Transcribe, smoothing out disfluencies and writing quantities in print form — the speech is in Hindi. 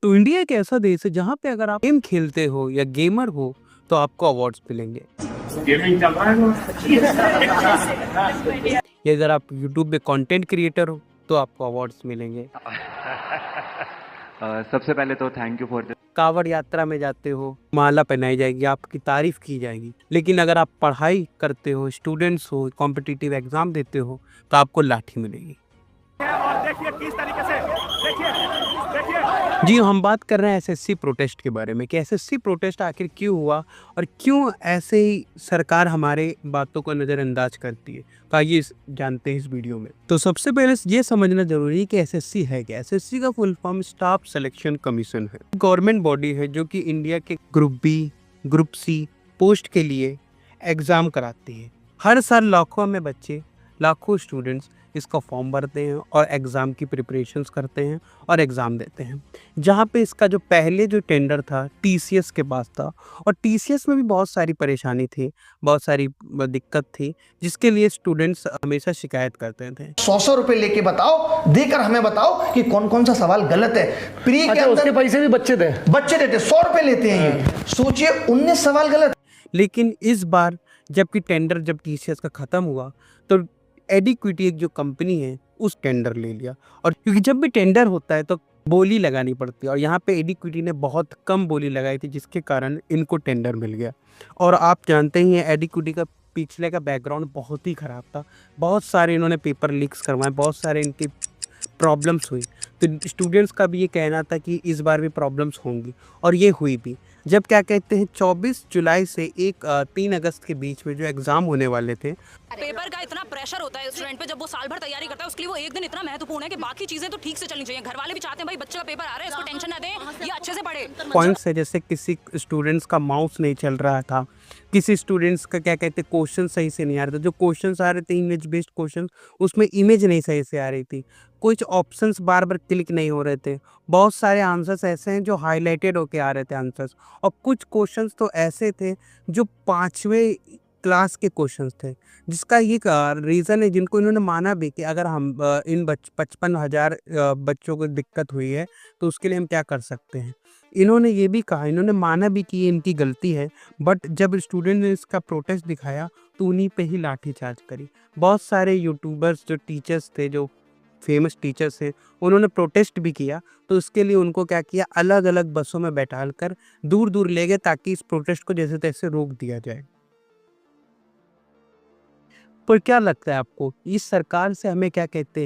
तो इंडिया एक ऐसा देश है जहाँ पे अगर आप गेम खेलते हो या गेमर हो तो आपको अवार्ड्स मिलेंगे। गेमिंग चल रहा है। या अगर आप यूट्यूब पे कंटेंट क्रिएटर हो तो आपको अवार्ड्स मिलेंगे। सबसे पहले तो thank you for the Kanwar यात्रा में जाते हो, माला पहनाई जाएगी, आपकी तारीफ की जाएगी। लेकिन अगर आप पढ़ाई करते हो, स्टूडेंट्स हो, कॉम्पिटिटिव एग्जाम देते हो तो आपको लाठी मिलेगी। और देखिए किस तरीके से, देखिए जी, हम बात कर रहे हैं एसएससी प्रोटेस्ट के बारे में कि एसएससी प्रोटेस्ट आखिर क्यों हुआ और क्यों ऐसे ही सरकार हमारे बातों को नज़रअंदाज करती है। तो आइए जानते हैं इस वीडियो में। तो सबसे पहले ये समझना जरूरी है कि एसएससी है क्या। एसएससी का full form staff selection commission है। गवर्नमेंट बॉडी है जो कि इंडिया के group B, group C post के लिए एग्ज़ाम कराती है। हर साल लाखों में बच्चे, लाखों स्टूडेंट्स इसका फॉर्म भरते हैं और एग्ज़ाम की प्रिपरेशंस करते हैं और एग्ज़ाम देते हैं। जहाँ पे इसका जो पहले जो टेंडर था टीसीएस के पास था और टीसीएस में भी बहुत सारी परेशानी थी, बहुत सारी दिक्कत थी, जिसके लिए स्टूडेंट्स हमेशा शिकायत करते थे। 100 रुपए लेके बताओ, देकर हमें बताओ कि कौन कौन सा सवाल गलत है। प्री के अंदर उसके पैसे भी बच्चे देते 100 रुपए लेते हैं ये। सोचिए 19 सवाल गलत। लेकिन इस बार जबकि टेंडर जब टीसीएस का ख़त्म हुआ तो एडिक्विटी एक जो कंपनी है उस टेंडर ले लिया। और क्योंकि जब भी टेंडर होता है तो बोली लगानी पड़ती है और यहाँ पे एडिक्विटी ने बहुत कम बोली लगाई थी, जिसके कारण इनको टेंडर मिल गया। और आप जानते ही हैं एडिक्विटी का पिछले का बैकग्राउंड बहुत ही ख़राब था। बहुत सारे इन्होंने पेपर लीक्स करवाए, बहुत सारे इनकी प्रॉब्लम्स हुई। तो स्टूडेंट्स का भी ये कहना था कि इस बार भी प्रॉब्लम्स होंगी और ये हुई भी। जब क्या कहते हैं 24 जुलाई से 3 अगस्त के बीच में जो एग्ज़ाम होने वाले थे, पेपर का इतना प्रेशर होता है स्टूडेंट पे जब वो साल भर तैयारी करता है, उसके लिए वो एक दिन इतना महत्वपूर्ण है कि बाकी चीजें तो ठीक से चलनी चाहिए। घर वाले भी चाहते हैं भाई बच्चे का पेपर आ रहा है, इसको टेंशन ना दें, ये अच्छे से पढ़े। पॉइंट्स है जैसे किसी स्टूडेंट्स का माउस नहीं चल रहा था, किसी स्टूडेंट्स का क्या कहते हैं क्वेश्चन सही से नहीं आ रहा था। जो क्वेश्चंस आ रहे थे इमेज बेस्ड क्वेश्चन, उसमें इमेज नहीं सही से आ रही थी। कुछ ऑप्शंस बार बार क्लिक नहीं हो रहे थे। बहुत सारे आंसर्स ऐसे हैं जो हाईलाइटेड होके आ रहे थे आंसर्स, और कुछ क्वेश्चंस तो ऐसे थे जो 5वें क्लास के क्वेश्चंस थे, जिसका ये रीज़न है जिनको इन्होंने माना भी कि अगर हम इन 55,000 बच्चों को दिक्कत हुई है तो उसके लिए हम क्या कर सकते हैं। इन्होंने ये भी कहा, इन्होंने माना भी कि ये इनकी गलती है, बट जब स्टूडेंट ने इसका प्रोटेस्ट दिखाया तो उन्हीं पे ही लाठीचार्ज करी। बहुत सारे यूट्यूबर्स जो टीचर्स थे, जो फेमस टीचर्स थे, उन्होंने प्रोटेस्ट भी किया। तो उसके लिए उनको क्या किया, अलग अलग बसों में बैठाल कर दूर दूर ले गए ताकि इस प्रोटेस्ट को जैसे तैसे रोक दिया जाए। पर क्या लगता है आपको इस सरकार से हमें क्या कहते हैं?